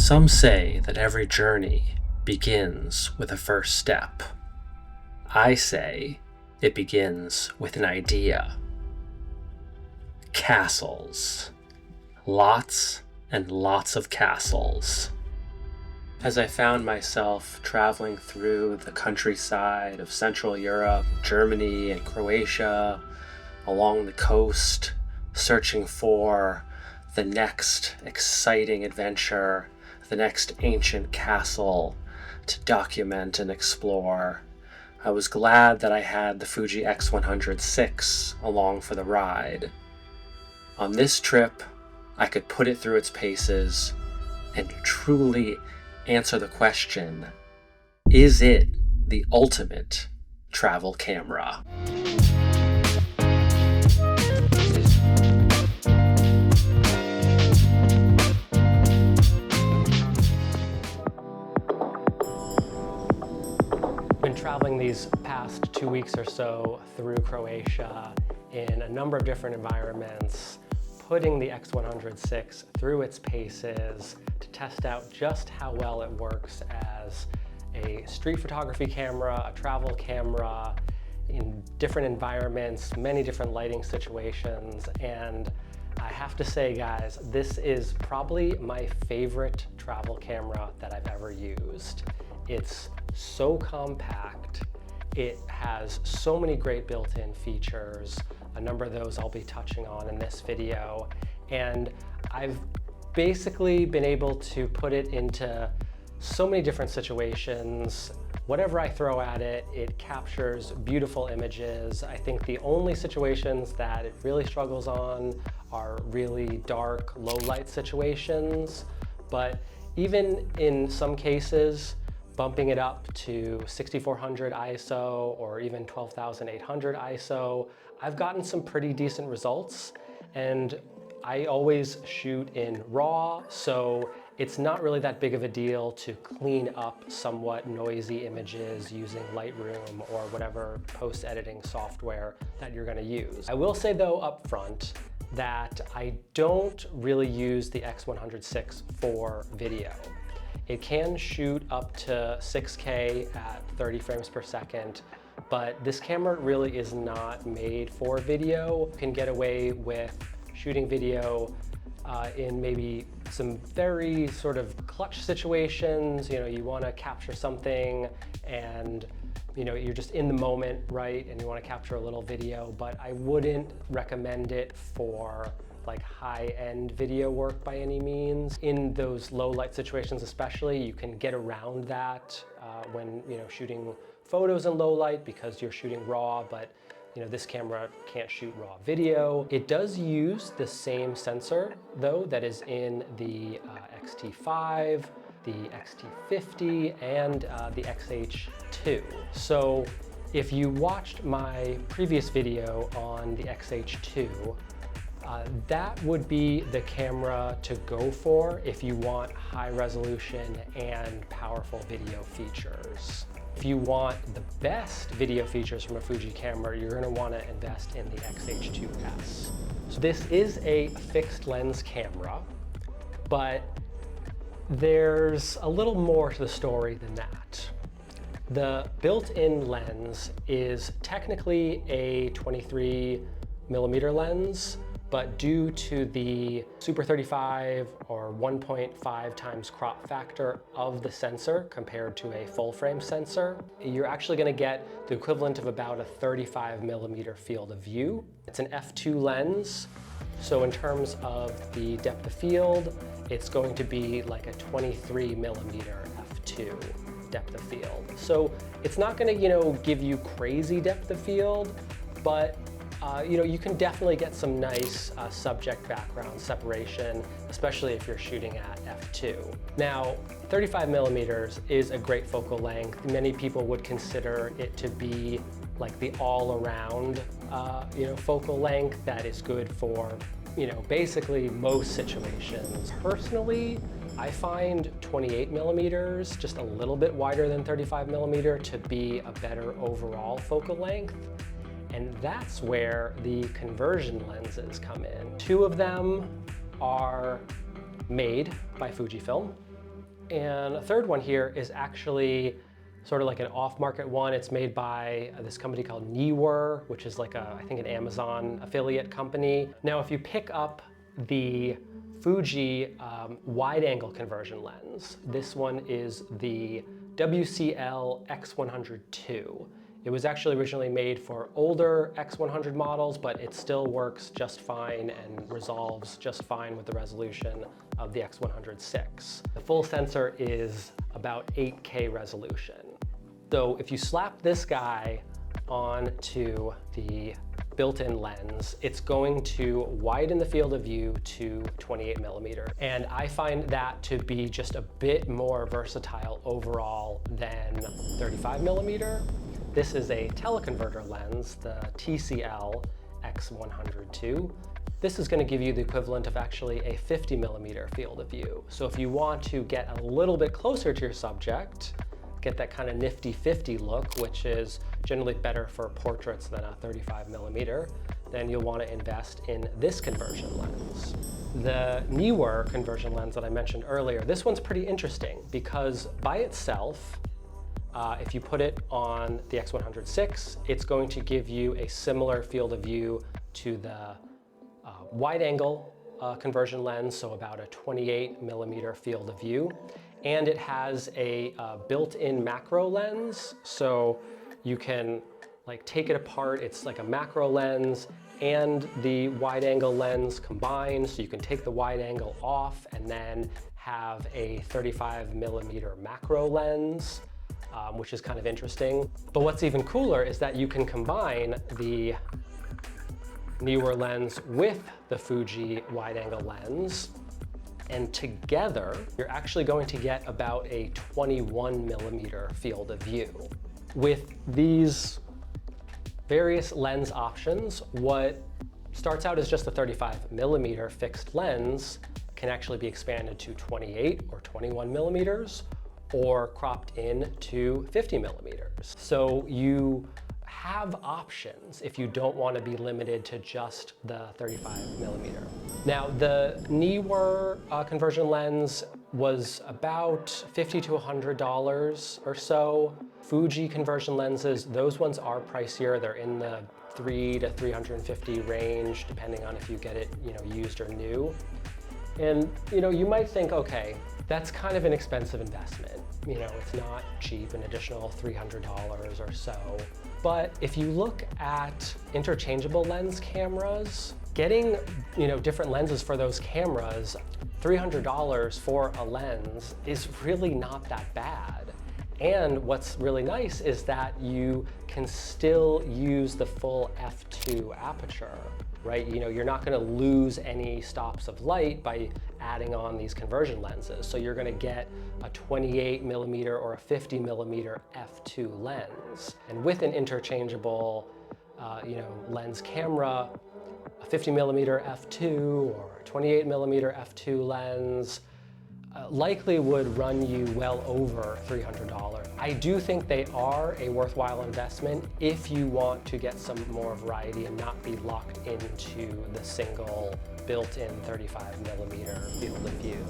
Some say that every journey begins with a first step. I say it begins with an idea. Castles. Lots and lots of castles. As I found myself traveling through the countryside of Central Europe, Germany, and Croatia, along the coast, searching for the next exciting adventure, the next ancient castle to document and explore, I was glad that I had the FUJI X100VI along for the ride. On this trip, I could put it through its paces and truly answer the question, is it the ultimate travel camera? Been traveling these past 2 weeks or so through Croatia in a number of different environments, putting the X100VI through its paces to test out just how well it works as a street photography camera, a travel camera, in different environments, many different lighting situations. And I have to say, guys, this is probably my favorite travel camera that I've ever used. It's so compact. It has so many great built-in features. A number of those I'll be touching on in this video. And I've basically been able to put it into so many different situations. Whatever I throw at it, it captures beautiful images. I think the only situations that it really struggles on are really dark, low light situations. But even in some cases, bumping it up to 6400 ISO or even 12,800 ISO, I've gotten some pretty decent results. And I always shoot in RAW, so it's not really that big of a deal to clean up somewhat noisy images using Lightroom or whatever post-editing software that you're gonna use. I will say though up front that I don't really use the X100VI for video. It can shoot up to 6K at 30 frames per second, but this camera really is not made for video. You can get away with shooting video in maybe some very sort of clutch situations. You know, you want to capture something and you're just in the moment, right? And you want to capture a little video, but I wouldn't recommend it for like high-end video work by any means. In those low light situations especially, you can get around that when shooting photos in low light because you're shooting RAW, but this camera can't shoot RAW video. It does use the same sensor though that is in the X-T5, the X-T50, and the XH2. So if you watched my previous video on the XH2, that would be the camera to go for if you want high resolution and powerful video features. If you want the best video features from a Fuji camera, you're gonna wanna invest in the XH2S. So this is a fixed lens camera, but there's a little more to the story than that. The built-in lens is technically a 23mm lens, but due to the Super 35 or 1.5 times crop factor of the sensor compared to a full frame sensor, you're actually gonna get the equivalent of about a 35mm field of view. It's an f2 lens, so in terms of the depth of field, it's going to be like a 23mm f2 depth of field. So it's not gonna, give you crazy depth of field, but you can definitely get some nice subject background separation, especially if you're shooting at f2. Now, 35mm is a great focal length. Many people would consider it to be like the all-around, focal length that is good for, basically most situations. Personally, I find 28mm, just a little bit wider than 35mm, to be a better overall focal length. And that's where the conversion lenses come in. Two of them are made by Fujifilm. And a third one here is actually sort of like an off-market one. It's made by this company called Neewer, which is like I think an Amazon affiliate company. Now, if you pick up the Fuji wide-angle conversion lens, this one is the WCL X100II. It was actually originally made for older X100 models, but it still works just fine and resolves just fine with the resolution of the X100VI. The full sensor is about 8K resolution. So if you slap this guy onto the built-in lens, it's going to widen the field of view to 28mm. And I find that to be just a bit more versatile overall than 35mm. This is a teleconverter lens, the TCL X100II. This is going to give you the equivalent of actually a 50mm field of view. So if you want to get a little bit closer to your subject, get that kind of nifty-50 look, which is generally better for portraits than a 35mm, then you'll want to invest in this conversion lens. The Neewer conversion lens that I mentioned earlier, this one's pretty interesting because by itself, if you put it on the X100VI, it's going to give you a similar field of view to the wide-angle conversion lens, so about a 28mm field of view. And it has a built-in macro lens, so you can like take it apart. It's like a macro lens and the wide-angle lens combined, so you can take the wide-angle off and then have a 35mm macro lens. Which is kind of interesting. But what's even cooler is that you can combine the Neewer lens with the Fuji wide-angle lens, and together you're actually going to get about a 21mm field of view. With these various lens options, what starts out as just a 35mm fixed lens can actually be expanded to 28 or 21mm, or cropped in to 50mm. So you have options if you don't want to be limited to just the 35mm. Now, the Neewer conversion lens was about $50 to $100 or so. Fuji conversion lenses, those ones are pricier. They're in the $300 to $350 range, depending on if you get it, used or new. And you might think, okay, that's kind of an expensive investment. It's not cheap, an additional $300 or so. But if you look at interchangeable lens cameras, getting different lenses for those cameras, $300 for a lens is really not that bad. And what's really nice is that you can still use the full f2 aperture, right? You're not going to lose any stops of light by adding on these conversion lenses. So you're going to get a 28mm or a 50mm f2 lens. And with an interchangeable, lens camera, a 50mm f2 or a 28mm f2 lens likely would run you well over $300. I do think they are a worthwhile investment if you want to get some more variety and not be locked into the single built-in 35mm field of view.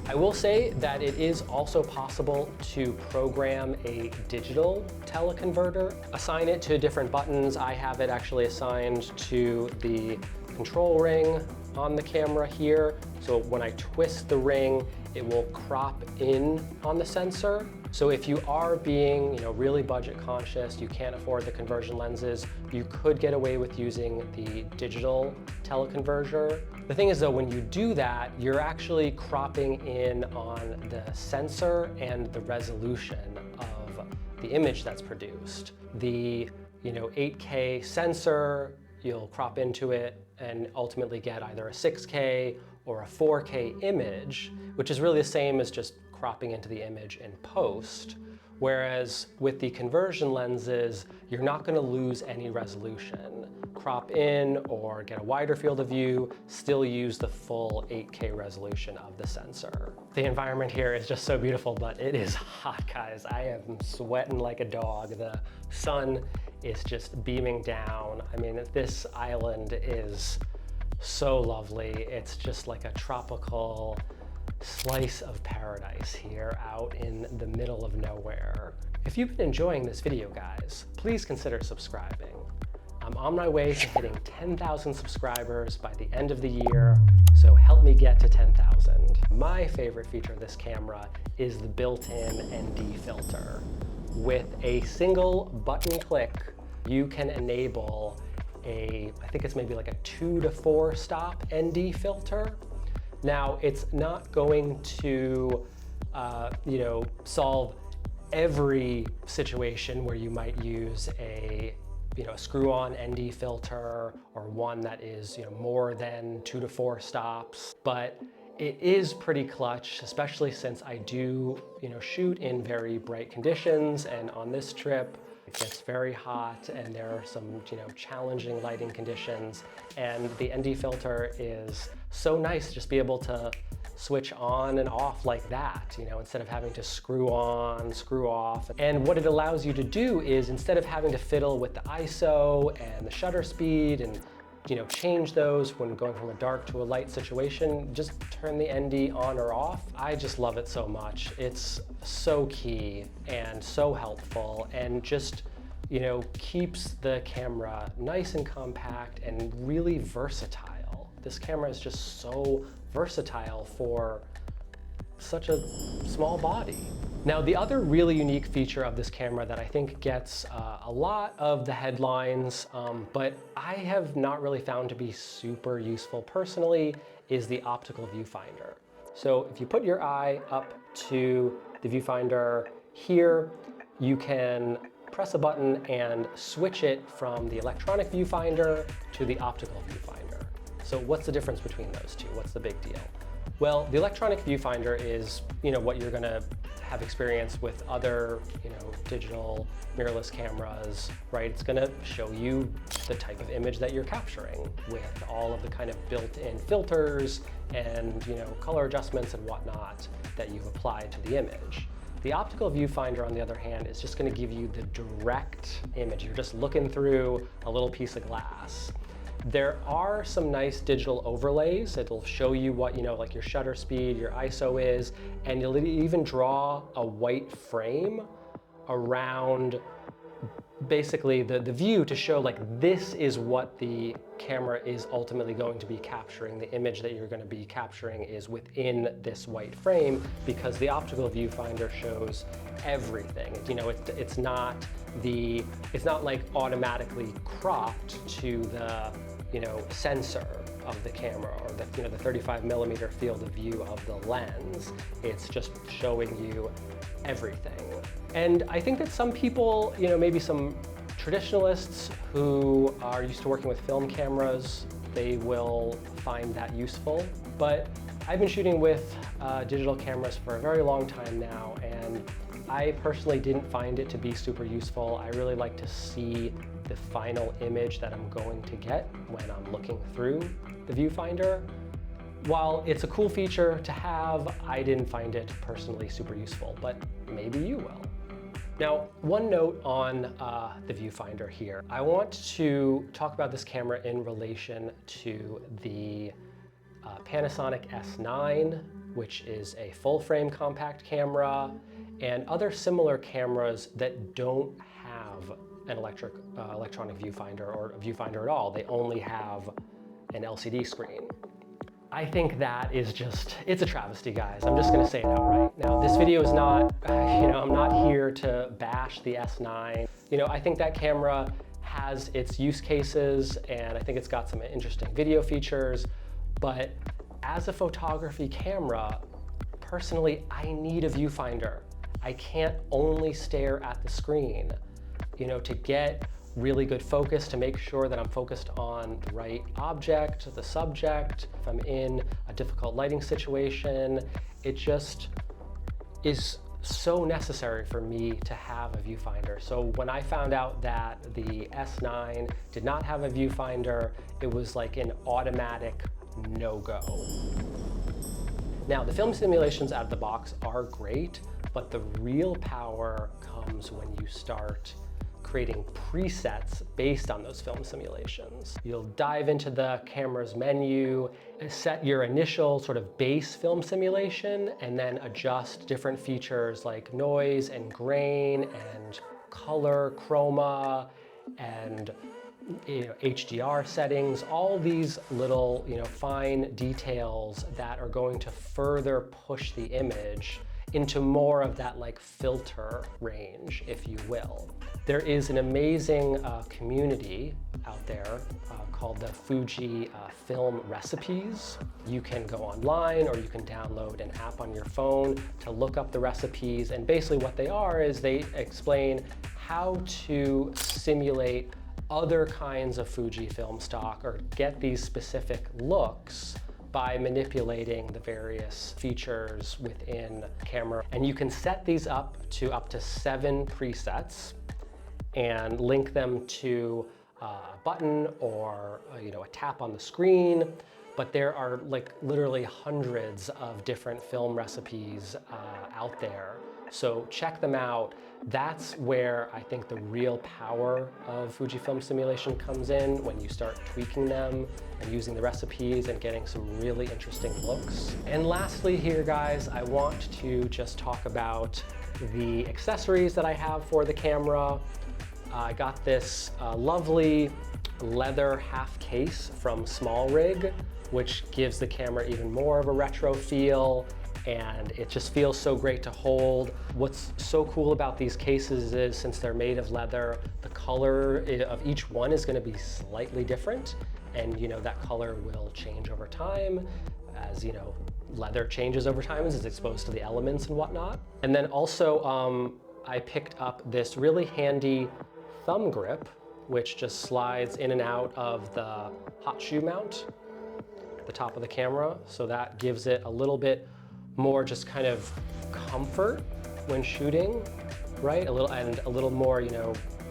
I will say that it is also possible to program a digital teleconverter, assign it to different buttons. I have it actually assigned to the control ring on the camera here. So when I twist the ring, it will crop in on the sensor. So if you are being, really budget conscious, you can't afford the conversion lenses, you could get away with using the digital teleconverter. The thing is though, when you do that, you're actually cropping in on the sensor and the resolution of the image that's produced. The 8K sensor, you'll crop into it and ultimately get either a 6K or a 4K image, which is really the same as just cropping into the image in post. Whereas with the conversion lenses, you're not going to lose any resolution. Crop in or get a wider field of view, still use the full 8K resolution of the sensor. The environment here is just so beautiful, but it is hot, guys. I am sweating like a dog. The sun is just beaming down. I mean, this island is so lovely. It's just like a tropical slice of paradise here out in the middle of nowhere. If you've been enjoying this video, guys, please consider subscribing. I'm on my way to hitting 10,000 subscribers by the end of the year, so help me get to 10,000. My favorite feature of this camera is the built-in ND filter. With a single button click, you can enable I think it's maybe like a 2 to 4 stop ND filter. Now, it's not going to, solve every situation where you might use a screw-on ND filter or one that is, more than 2 to 4 stops, but it is pretty clutch, especially since I do, shoot in very bright conditions, and on this trip, it gets very hot and there are some, challenging lighting conditions, and the ND filter is so nice to just be able to switch on and off like that, instead of having to screw on, screw off. And what it allows you to do is, instead of having to fiddle with the ISO and the shutter speed and change those when going from a dark to a light situation, just turn the ND on or off. I just love it so much. It's so key and so helpful, and just keeps the camera nice and compact and really versatile. This camera is just so versatile for such a small body. Now, the other really unique feature of this camera that I think gets a lot of the headlines, but I have not really found to be super useful personally, is the optical viewfinder. So if you put your eye up to the viewfinder here, you can press a button and switch it from the electronic viewfinder to the optical viewfinder. So what's the difference between those two? What's the big deal? Well, the electronic viewfinder is, what you're gonna have experience with other, digital mirrorless cameras, right? It's gonna show you the type of image that you're capturing with all of the kind of built-in filters and, color adjustments and whatnot that you've applied to the image. The optical viewfinder, on the other hand, is just gonna give you the direct image. You're just looking through a little piece of glass. There are some nice digital overlays. It'll show you what, like your shutter speed, your ISO is, and you'll even draw a white frame around basically the view to show like this is what the camera is ultimately going to be capturing. The image that you're going to be capturing is within this white frame, because the optical viewfinder shows everything. It's not like automatically cropped to the sensor of the camera, or the 35mm field of view of the lens. It's just showing you everything. And I think that some people, maybe some traditionalists who are used to working with film cameras, they will find that useful. But I've been shooting with digital cameras for a very long time now, and I personally didn't find it to be super useful. I really like to see the final image that I'm going to get when I'm looking through the viewfinder. While it's a cool feature to have, I didn't find it personally super useful, but maybe you will. Now, one note on the viewfinder here. I want to talk about this camera in relation to the Panasonic S9, which is a full frame compact camera, and other similar cameras that don't have an electronic viewfinder or a viewfinder at all. They only have an LCD screen. I think that is it's a travesty, guys. I'm just gonna say it outright. Now, this video is not, I'm not here to bash the S9. I think that camera has its use cases, and I think it's got some interesting video features, but as a photography camera, personally, I need a viewfinder. I can't only stare at the screen, to get really good focus, to make sure that I'm focused on the right object, the subject. If I'm in a difficult lighting situation, it just is so necessary for me to have a viewfinder. So when I found out that the S9 did not have a viewfinder, it was like an automatic no-go. Now, the film simulations out of the box are great, but the real power comes when you start creating presets based on those film simulations. You'll dive into the camera's menu, set your initial sort of base film simulation, and then adjust different features like noise and grain and color, chroma, and HDR settings, all these little fine details that are going to further push the image into more of that like filter range, if you will. There is an amazing community out there called the FUJI Film Recipes. You can go online or you can download an app on your phone to look up the recipes, and basically what they are is they explain how to simulate other kinds of Fuji film stock or get these specific looks by manipulating the various features within the camera. And you can set these up to 7 presets and link them to a button or a tap on the screen. But there are like literally hundreds of different film recipes out there. So check them out. That's where I think the real power of Fujifilm simulation comes in, when you start tweaking them and using the recipes and getting some really interesting looks. And lastly here, guys, I want to just talk about the accessories that I have for the camera. I got this lovely leather half case from Small Rig, which gives the camera even more of a retro feel, and it just feels so great to hold. What's so cool about these cases is, since they're made of leather, the color of each one is going to be slightly different, and that color will change over time, as leather changes over time as it's exposed to the elements and whatnot. And then also I picked up this really handy thumb grip, which just slides in and out of the hot shoe mount at the top of the camera, so that gives it a little bit more just kind of comfort when shooting, right? A little more,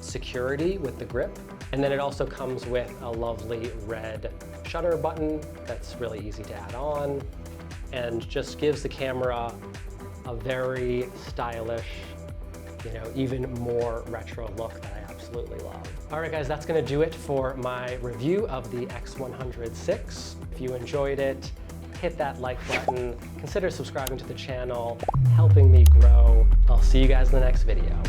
security with the grip. And then it also comes with a lovely red shutter button that's really easy to add on, and just gives the camera a very stylish, even more retro look that I absolutely love. All right, guys, that's gonna do it for my review of the X100VI. If you enjoyed it, hit that like button, consider subscribing to the channel, helping me grow. I'll see you guys in the next video.